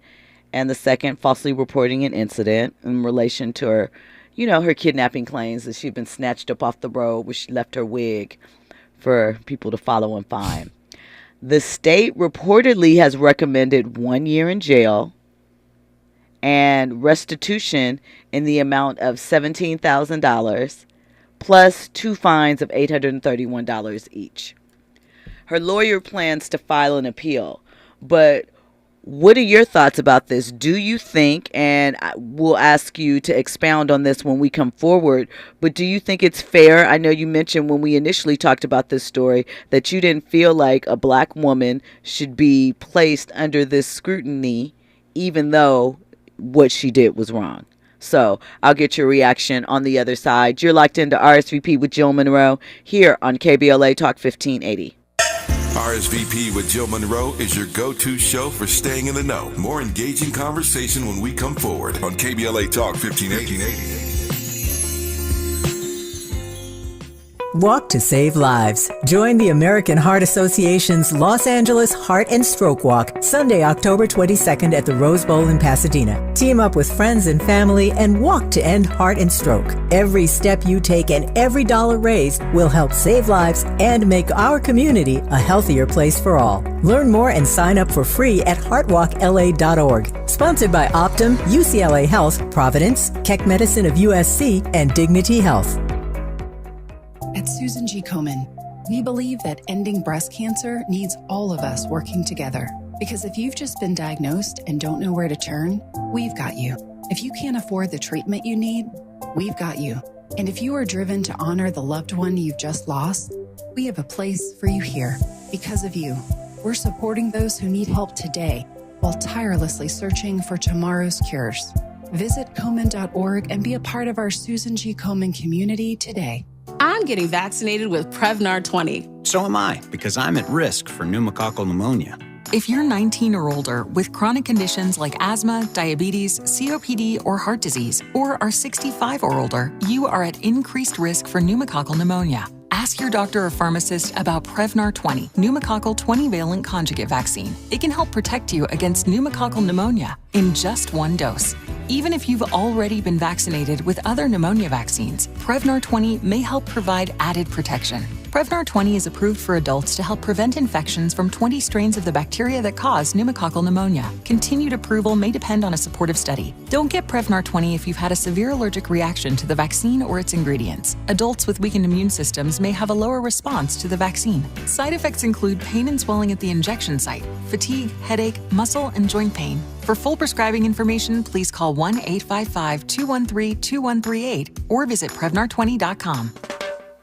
and the second, falsely reporting an incident in relation to her, you know, her kidnapping claims that she'd been snatched up off the road where she left her wig for people to follow and find. The state reportedly has recommended 1 year in jail and restitution in the amount of $17,000 plus 2 fines of $831 each. Her lawyer plans to file an appeal, but what are your thoughts about this? Do you think, and we'll ask you to expound on this when we come forward, but do you think it's fair? I know you mentioned when we initially talked about this story that you didn't feel like a black woman should be placed under this scrutiny, even though what she did was wrong. So I'll get your reaction on the other side. You're locked into RSVP with Jill Munroe here on KBLA Talk 1580. RSVP with Jill Munroe is your go-to show for staying in the know. More engaging conversation when we come forward on KBLA Talk 1580. Walk to Save Lives. Join the American Heart Association's Los Angeles Heart and Stroke Walk, Sunday, October 22nd at the Rose Bowl in Pasadena. Team up with friends and family and walk to end heart and stroke. Every step you take and every dollar raised will help save lives and make our community a healthier place for all. Learn more and sign up for free at heartwalkla.org. Sponsored by Optum, UCLA Health, Providence, Keck Medicine of USC, and Dignity Health. At Susan G. Komen, we believe that ending breast cancer needs all of us working together. Because if you've just been diagnosed and don't know where to turn, we've got you. If you can't afford the treatment you need, we've got you. And if you are driven to honor the loved one you've just lost, we have a place for you here. Because of you, we're supporting those who need help today while tirelessly searching for tomorrow's cures. Visit Komen.org and be a part of our Susan G. Komen community today. I'm getting vaccinated with Prevnar 20. So am I, because I'm at risk for pneumococcal pneumonia. If you're 19 or older with chronic conditions like asthma, diabetes, COPD, or heart disease, or are 65 or older, you are at increased risk for pneumococcal pneumonia. Ask your doctor or pharmacist about Prevnar 20, pneumococcal 20-valent conjugate vaccine. It can help protect you against pneumococcal pneumonia in just one dose. Even if you've already been vaccinated with other pneumonia vaccines, Prevnar 20 may help provide added protection. Prevnar 20 is approved for adults to help prevent infections from 20 strains of the bacteria that cause pneumococcal pneumonia. Continued approval may depend on a supportive study. Don't get Prevnar 20 if you've had a severe allergic reaction to the vaccine or its ingredients. Adults with weakened immune systems may have a lower response to the vaccine. Side effects include pain and swelling at the injection site, fatigue, headache, muscle, and joint pain. For full prescribing information, please call 1-855-213-2138 or visit Prevnar20.com.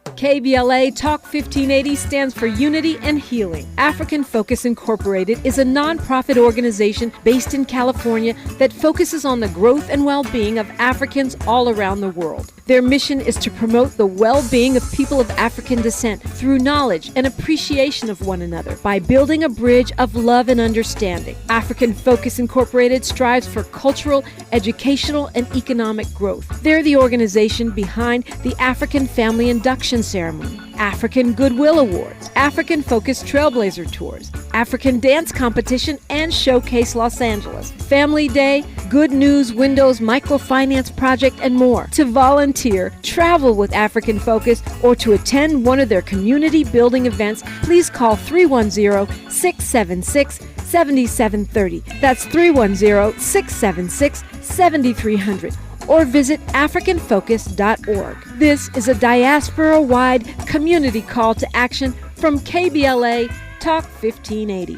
KBLA Talk 1580 stands for Unity and Healing. African Focus Incorporated is a nonprofit organization based in California that focuses on the growth and well-being of Africans all around the world. Their mission is to promote the well-being of people of African descent through knowledge and appreciation of one another by building a bridge of love and understanding. African Focus Incorporated strives for cultural, educational, and economic growth. They're the organization behind the African Family Induction Ceremony, African Goodwill Awards, African Focus Trailblazer Tours, African Dance Competition, and Showcase Los Angeles, Family Day, Good News Windows Microfinance Project, and more. To volunteer, travel with African Focus, or to attend one of their community building events, please call 310-676-7730. That's 310-676-7300. Or visit AfricanFocus.org. This is a diaspora-wide community call to action from KBLA Talk 1580.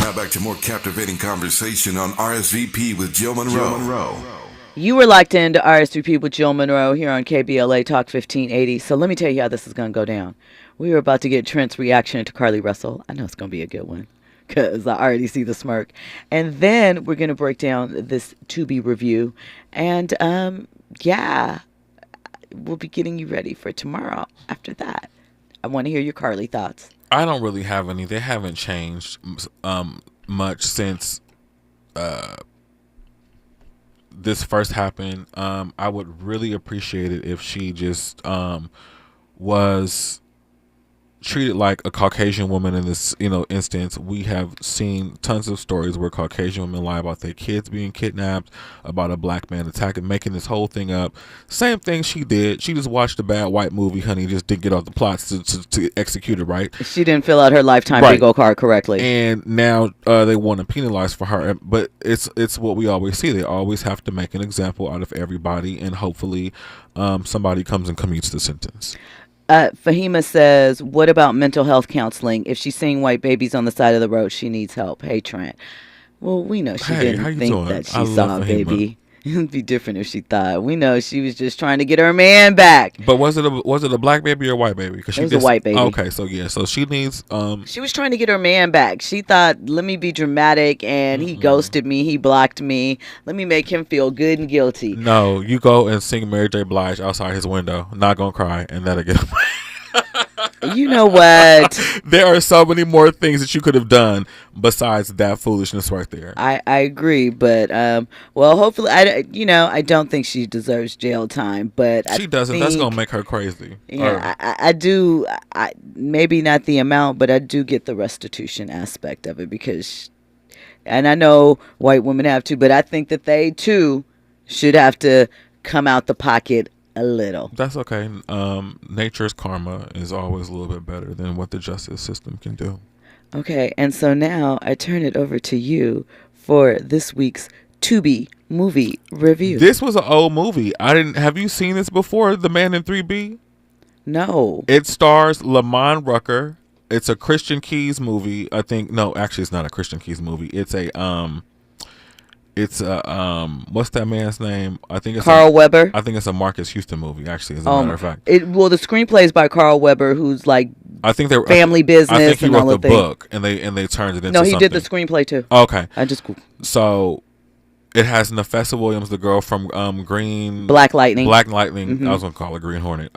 Now back to more captivating conversation on RSVP with Jill Munroe. You were locked into RSVP with Jill Munroe here on KBLA Talk 1580. So let me tell you how this is going to go down. We were about to get Trent's reaction to Carly Russell. I know it's going to be a good one, because I already see the smirk. And then we're going to break down this to-be review. And, we'll be getting you ready for tomorrow after that. I want to hear your Carly thoughts. I don't really have any. They haven't changed much since this first happened. I would really appreciate it if she just was treated like a Caucasian woman in this, instance. We have seen tons of stories where Caucasian women lie about their kids being kidnapped, about a black man attacking, making this whole thing up. Same thing she did. She just watched a bad white movie, honey, just didn't get off the plots to execute it, right? She didn't fill out her lifetime bingo card correctly. And now they want to penalize for her. But it's what we always see. They always have to make an example out of everybody, and hopefully somebody comes and commutes the sentence. Fahima says, what about mental health counseling? If she's seeing white babies on the side of the road, she needs help. Hey, Trent. Well, we know she didn't think that she saw a baby. It would be different if she thought. We know she was just trying to get her man back. But was it a black baby or a white baby? It was a white baby. Okay, so she needs. She was trying to get her man back. She thought, let me be dramatic, and he ghosted me, he blocked me. Let me make him feel good and guilty. No, you go and sing Mary J. Blige outside his window. Not gonna cry, and that'll get him. You know what? There are so many more things that you could have done besides that foolishness right there. I agree, but well, hopefully, I don't think she deserves jail time, but She doesn't. That's gonna make her crazy. Yeah, I do. Maybe not the amount, but I do get the restitution aspect of it because, and I know white women have to, but I think that they too should have to come out the pocket a little. That's okay. Nature's karma is always a little bit better than what the justice system can do. Okay, and so now I turn it over to you for this week's Tubi movie review. This was an old movie. Have you seen this before? The Man in 3B? No. It stars Lamont Rucker. It's a Christian Keys movie. I think no, actually it's not a Christian Keys movie. It's a what's that man's name? I think it's Carl Weber. I think it's a Marcus Houston movie, actually, as a matter of fact. The screenplay is by Carl Weber, who's like I think they family business. I think he and wrote all the of things. book and they turned it into No, he something. did the screenplay too. Okay. So it has Nefessa Williams, the girl from Black Lightning. Mm-hmm. I was gonna call her Green Hornet.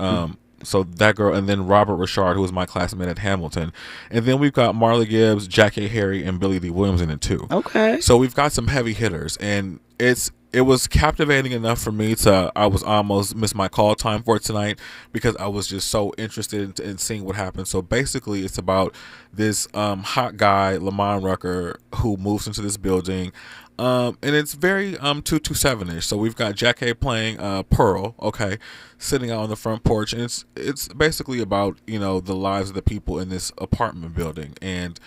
So that girl, and then Robert Richard, who was my classmate at Hamilton, and then we've got Marla Gibbs, Jackie Harry, and Billy D. Williams in it too. Okay. So we've got some heavy hitters, and it was captivating enough for me I was almost missed my call time for it tonight because I was just so interested in seeing what happened. So basically, it's about this hot guy, Lamont Rucker, who moves into this building. And it's very 227-ish. So we've got Jack A playing Pearl, okay, sitting out on the front porch, and it's basically about the lives of the people in this apartment building. And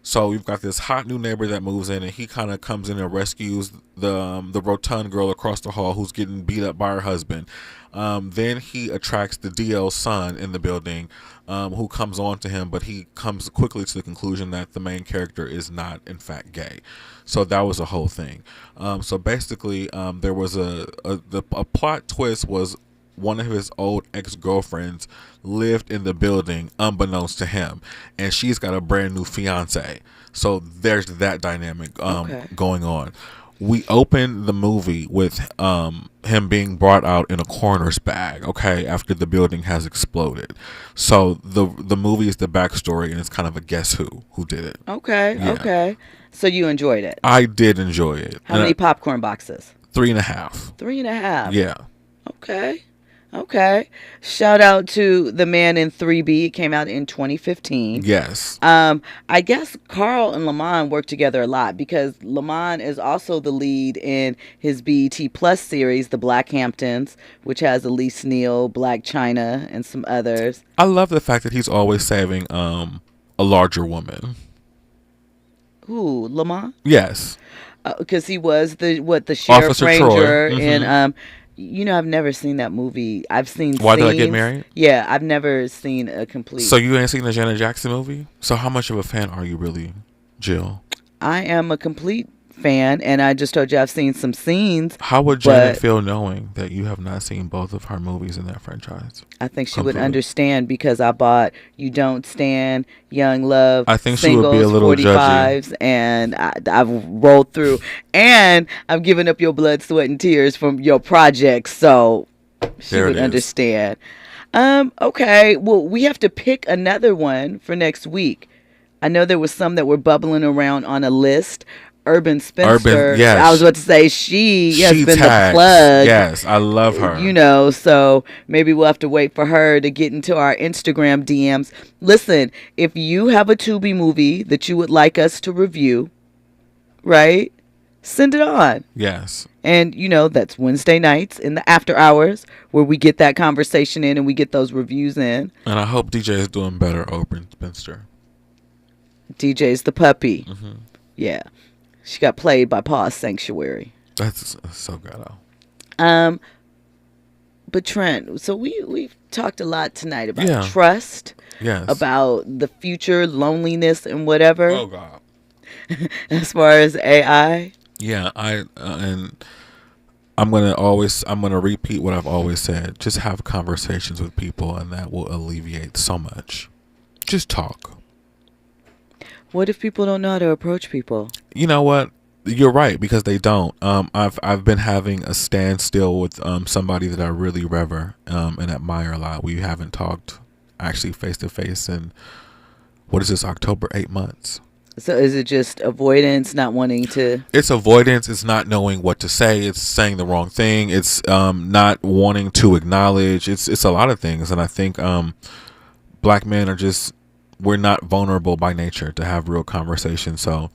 so we've got this hot new neighbor that moves in, and he kind of comes in and rescues the rotund girl across the hall who's getting beat up by her husband. Then he attracts the DL's son in the building, who comes on to him, but he comes quickly to the conclusion that the main character is not, in fact, gay. So that was a whole thing. So basically, there was a plot twist was one of his old ex-girlfriends lived in the building unbeknownst to him, and she's got a brand new fiance. So there's that dynamic going on. We open the movie with him being brought out in a coroner's bag, okay, after the building has exploded. So the movie is the backstory, and it's kind of a guess who did it. Okay, Yeah. okay. So you enjoyed it. I did enjoy it. How many popcorn boxes? 3.5. 3.5. Yeah. Okay. Shout out to The Man in 3B. It came out in 2015. Yes. I guess Carl and Lamont work together a lot because Lamont is also the lead in his BET Plus series, The Blackhamptons, which has Elise Neal, Black China, and some others. I love the fact that he's always saving a larger woman. Who, Lamont? Yes. Because he was the sheriff Officer ranger Troy. in I've never seen that movie. I've seen Why scenes. Did I Get Married? Yeah, I've never seen a complete. So you ain't seen the Janet Jackson movie? So how much of a fan are you really, Jill? I am a complete fan, and I just told you I've seen some scenes. How would Janet feel knowing that you have not seen both of her movies in that franchise? I think she would understand because I bought You Don't Stand, Young Love, I think Singles, she would be a little 45s, and I've rolled through. And I've given up your blood, sweat, and tears from your projects, so she would understand. Okay, well, we have to pick another one for next week. I know there was some that were bubbling around on a list. Urban Spinster. Yes. I was about to say she has been tags. the plug. Yes, I love her. So maybe we'll have to wait for her to get into our Instagram DMs. Listen, if you have a Tubi movie that you would like us to review, right? Send it on. Yes. And, that's Wednesday nights in the after hours where we get that conversation in and we get those reviews in. And I hope DJ is doing better, Urban Spinster. DJ's the puppy. Mm-hmm. Yeah. She got played by Paul Sanctuary. That's so good. But Trent, so we've talked a lot tonight about trust. Yes. About the future, loneliness, and whatever. Oh God. As far as AI. Yeah, and I'm gonna repeat what I've always said. Just have conversations with people, and that will alleviate so much. Just talk. What if people don't know how to approach people? You know what? You're right, because they don't. I've been having a standstill with somebody that I really revere and admire a lot. We haven't talked actually face to face in, what is this, October, 8 months. So is it just avoidance, not wanting to? It's avoidance. It's not knowing what to say. It's saying the wrong thing. It's not wanting to acknowledge. It's a lot of things. And I think black men are just, we're not vulnerable by nature to have real conversations. So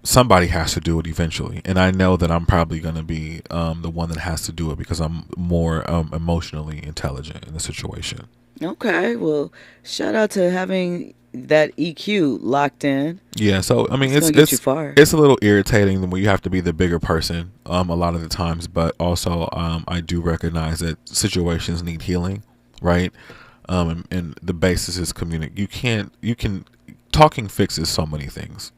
somebody has to do it eventually. And I know that I'm probably going to be the one that has to do it because I'm more emotionally intelligent in the situation. Okay. Well, shout out to having that EQ locked in. Yeah, so I mean, it's a little irritating when you have to be the bigger person a lot of the times, but also I do recognize that situations need healing, right? And the basis is talking fixes so many things.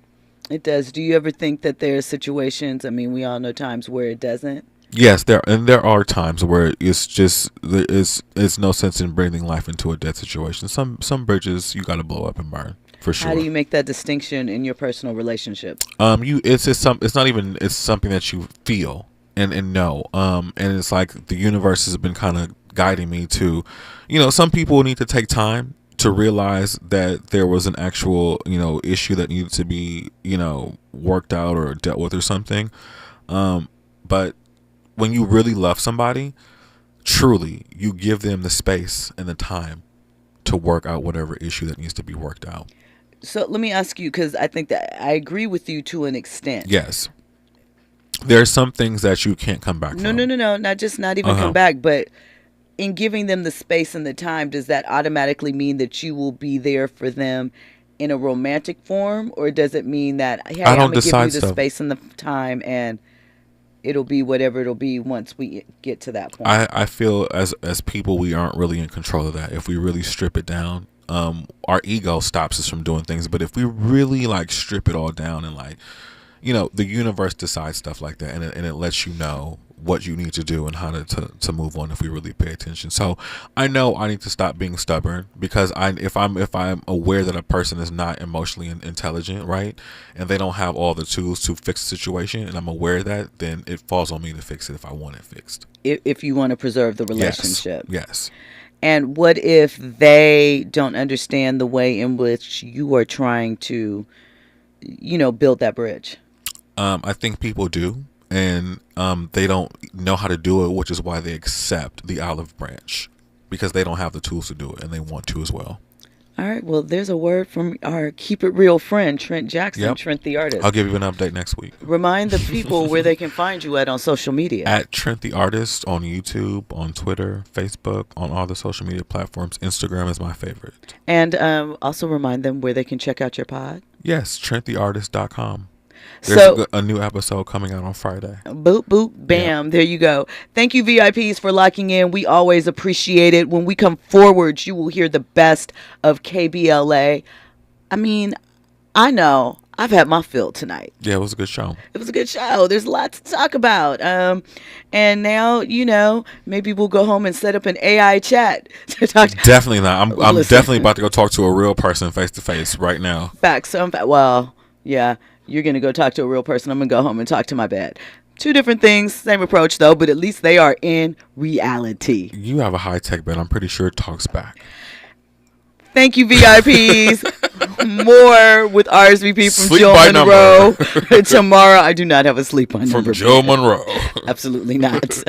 It does. Do you ever think that there are situations, I mean, we all know times where it doesn't? Yes, there are times where it's just it's no sense in breathing life into a dead situation. Some bridges you got to blow up and burn for sure. How do you make that distinction in your personal relationship? It's something that you feel and know. And it's like the universe has been kind of guiding me to, some people need to take time to realize that there was an actual, issue that needed to be, worked out or dealt with or something. But when you really love somebody, truly, you give them the space and the time to work out whatever issue that needs to be worked out. So let me ask you, because I think that I agree with you to an extent. Yes. There are some things that you can't come back from. No. Not even come back. But in giving them the space and the time, does that automatically mean that you will be there for them in a romantic form? Or does it mean that, hey, I'm going to give you the space and the time and it'll be whatever it'll be once we get to that point? I feel as people, we aren't really in control of that. If we really strip it down, our ego stops us from doing things. But if we really strip it all down and the universe decides stuff like that, and it lets you know what you need to do and how to move on if we really pay attention. So I know I need to stop being stubborn, because if I'm aware that a person is not emotionally intelligent, right, and they don't have all the tools to fix the situation, and I'm aware of that, then it falls on me to fix it if I want it fixed. If you want to preserve the relationship. Yes. And what if they don't understand the way in which you are trying to, build that bridge? I think people do. And they don't know how to do it, which is why they accept the olive branch, because they don't have the tools to do it, and they want to as well. All right. Well, there's a word from our Keep It Real friend, Trent Jackson, Yep. Trent the Artist. I'll give you an update next week. Remind the people where they can find you on social media. At Trent the Artist on YouTube, on Twitter, Facebook, on all the social media platforms. Instagram is my favorite. And also remind them where they can check out your pod. Yes, TrentTheArtist.com. There's a new episode coming out on Friday. Boop, boop, bam. Yeah. There you go. Thank you, VIPs, for locking in. We always appreciate it. When we come forward, you will hear the best of KBLA. I mean, I know I've had my fill tonight. Yeah, it was a good show. It was a good show. There's a lot to talk about. And now, maybe we'll go home and set up an AI chat to talk. Definitely not. I'm definitely about to go talk to a real person face to face right now. Facts. Well, yeah. You're going to go talk to a real person. I'm going to go home and talk to my bed. Two different things, same approach though, but at least they are in reality. You have a high-tech bed. I'm pretty sure it talks back. Thank you, VIPs. More with RSVP from Jill Munroe. Tomorrow, I do not have a sleep by number. From Jill Munroe. Absolutely not.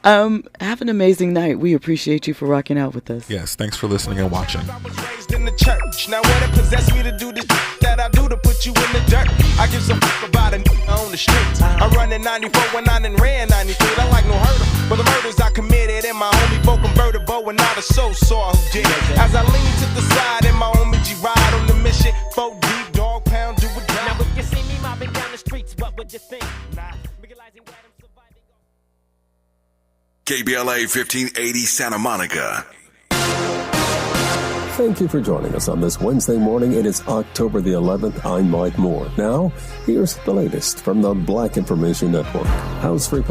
Have an amazing night. We appreciate you for rocking out with us. Yes, thanks for listening and watching. In the church. Now what it possessed me to do this that I do to put you in the dirt. I give some fuck about a on the streets. I run in 94 when I done ran 93. I like no hurt for the murders I committed and my homie folk convertible and not a soul saw who did. As I lean to the side and my homie G ride on the mission. 4 deep dog pound do it down. Now if you see me mobbing down the streets, what would you think? KBLA 1580 Santa Monica. Thank you for joining us on this Wednesday morning. It is October the 11th. I'm Mike Moore. Now, here's the latest from the Black Information Network. House Republican